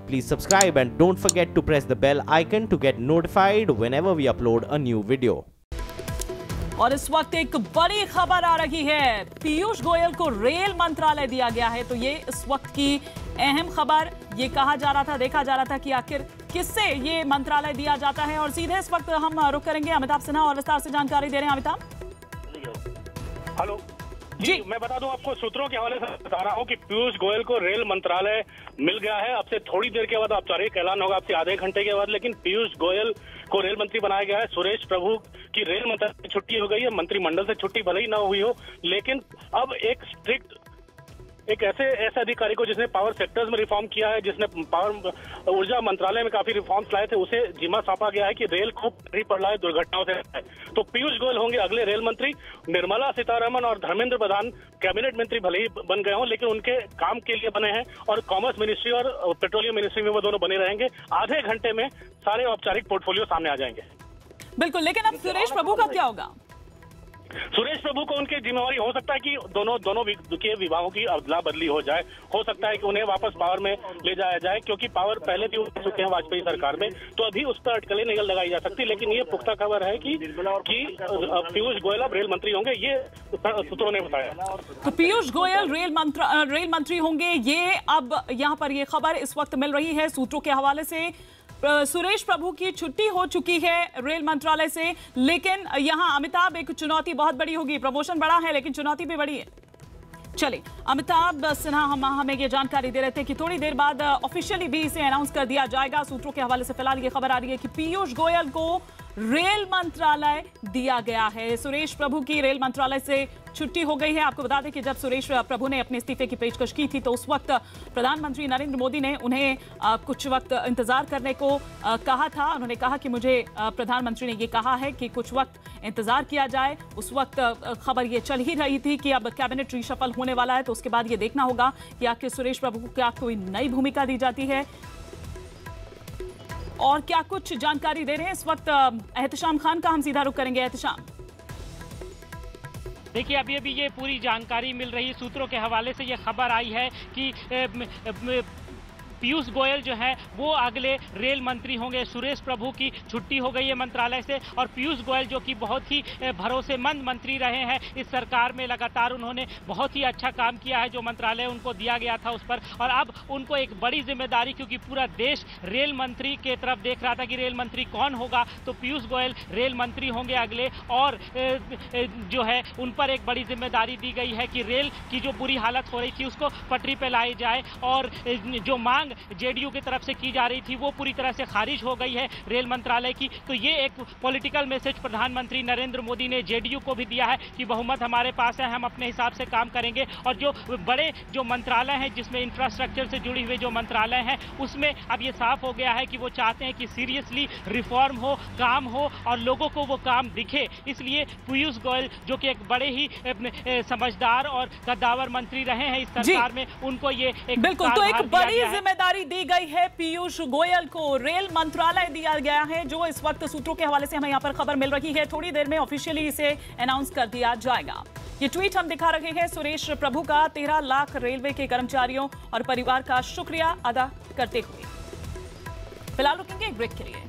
please subscribe and don't forget to press the bell icon to get notified whenever we upload a new video. और इस वक्त एक बड़ी खबर आ रही है, पीयूष गोयल को रेल मंत्रालय दिया गया है। तो ये इस वक्त की अहम खबर, ये कहा जा रहा था, देखा जा रहा था कि आखिर किससे ये मंत्रालय दिया जाता है। और सीधे इस वक्त हम रुख करेंगे अमिताभ सिन्हा और विस्तार से जानकारी दे रहे हैं। अमिताभ। हेलो जी, मैं बता दूं आपको, सूत्रों के हवाले से बता रहा हूं कि पीयूष गोयल को रेल मंत्रालय मिल गया है। अब से थोड़ी देर के बाद औपचारिक ऐलान होगा, अब से आधे घंटे के बाद, लेकिन पीयूष गोयल को रेल मंत्री बनाया गया है। सुरेश प्रभु की रेल मंत्रालय से छुट्टी हो गई है, मंत्रिमंडल से छुट्टी भले ही ना हुई हो, लेकिन अब एक ऐसे अधिकारी को जिसने पावर सेक्टर्स में रिफॉर्म किया है, जिसने पावर ऊर्जा मंत्रालय में काफी रिफॉर्म्स लाए थे, उसे जिम्मा सौंपा गया है कि रेल को पटरी पर लाए दुर्घटनाओं से है। तो पीयूष गोयल होंगे अगले रेल मंत्री। निर्मला सीतारमण और धर्मेंद्र प्रधान कैबिनेट मंत्री भले ही बन गए हों, लेकिन उनके काम के लिए बने हैं, और कॉमर्स मिनिस्ट्री और पेट्रोलियम मिनिस्ट्री में वो दोनों बने रहेंगे। आधे घंटे में सारे औपचारिक पोर्टफोलियो सामने आ जाएंगे। बिल्कुल, लेकिन अब सुरेश प्रभु का क्या होगा? सुरेश प्रभु को उनकी जिम्मेवारी हो सकता है कि दोनों के विभागों की अदला बदली हो जाए, हो सकता है कि उन्हें वापस पावर में ले जाया जाए, क्योंकि पावर पहले भी उठ चुके हैं वाजपेयी सरकार में, तो अभी उस पर अटकलें नहीं लगाई जा सकती। लेकिन ये पुख्ता खबर है कि पीयूष गोयल अब रेल मंत्री होंगे, ये सूत्रों ने बताया। तो पीयूष गोयल रेल मंत्री होंगे, ये अब यहाँ पर ये खबर इस वक्त मिल रही है सूत्रों के हवाले से। सुरेश प्रभु की छुट्टी हो चुकी है रेल मंत्रालय से, लेकिन यहाँ अमिताभ एक चुनौती बहुत बड़ी होगी। प्रमोशन बड़ा है लेकिन चुनौती भी बड़ी है। चलिए, अमिताभ सिन्हा हमें ये जानकारी दे रहे थे कि थोड़ी देर बाद ऑफिशियली भी इसे अनाउंस कर दिया जाएगा। सूत्रों के हवाले से फिलहाल ये खबर आ रही है कि पीयूष गोयल को रेल मंत्रालय दिया गया है। सुरेश प्रभु की रेल मंत्रालय से छुट्टी हो गई है। आपको बता दें कि जब सुरेश प्रभु ने अपने इस्तीफे की पेशकश की थी, तो उस वक्त प्रधानमंत्री नरेंद्र मोदी ने उन्हें कुछ वक्त इंतजार करने को कहा था। उन्होंने कहा कि मुझे प्रधानमंत्री ने ये कहा है कि कुछ वक्त इंतजार किया जाए। उस वक्त खबर ये चल ही रही थी कि अब कैबिनेट रिशफल होने वाला है, तो उसके बाद ये देखना होगा कि आखिर सुरेश प्रभु को क्या कोई नई भूमिका दी जाती है और क्या कुछ जानकारी दे रहे हैं इस वक्त एहतशाम खान का। हम सीधा रुख करेंगे। एहतशाम, देखिए, अभी ये पूरी जानकारी मिल रही, सूत्रों के हवाले से ये खबर आई है कि पीयूष गोयल जो है वो अगले रेल मंत्री होंगे। सुरेश प्रभु की छुट्टी हो गई है मंत्रालय से, और पीयूष गोयल जो कि बहुत ही भरोसेमंद मंत्री रहे हैं इस सरकार में, लगातार उन्होंने बहुत ही अच्छा काम किया है जो मंत्रालय उनको दिया गया था उस पर। और अब उनको एक बड़ी जिम्मेदारी, क्योंकि पूरा देश रेल मंत्री के तरफ देख रहा था कि रेल मंत्री कौन होगा, तो पीयूष गोयल रेल मंत्री होंगे अगले। और जो है उन पर एक बड़ी जिम्मेदारी दी गई है कि रेल की जो बुरी हालत हो रही थी उसको पटरी पर लाई जाए, और जो मांग जेडीयू की तरफ से की जा रही थी वो पूरी तरह से खारिज हो गई है रेल मंत्रालय की। तो ये एक पॉलिटिकल मैसेज प्रधानमंत्री नरेंद्र मोदी ने जेडीयू को भी दिया है कि बहुमत हमारे पास है, हम अपने हिसाब से काम करेंगे। और जो बड़े जो मंत्रालय हैं, जिसमें इंफ्रास्ट्रक्चर से जुड़ी हुए जो मंत्रालय हैं, उसमें अब ये साफ हो गया है कि वो चाहते हैं कि सीरियसली रिफॉर्म हो, काम हो और लोगों को वो काम दिखे। इसलिए पीयूष गोयल जो कि एक बड़े ही समझदार और कद्दावर मंत्री रहे हैं इस सरकार में, उनको ये एक बिल्कुल तो एक बड़ी जिम्मेदारी दी गई है। पीयूष गोयल को रेल मंत्रालय दिया गया है, जो इस वक्त सूत्रों के हवाले से हमें यहाँ पर खबर मिल रही है। थोड़ी देर में ऑफिशियली इसे अनाउंस कर दिया जाएगा। ये ट्वीट हम दिखा रहे हैं सुरेश प्रभु का 13 लाख रेलवे के कर्मचारियों और परिवार का शुक्रिया अदा करते हुए। फिलहाल रुकेंगे एक ब्रेक के लिए।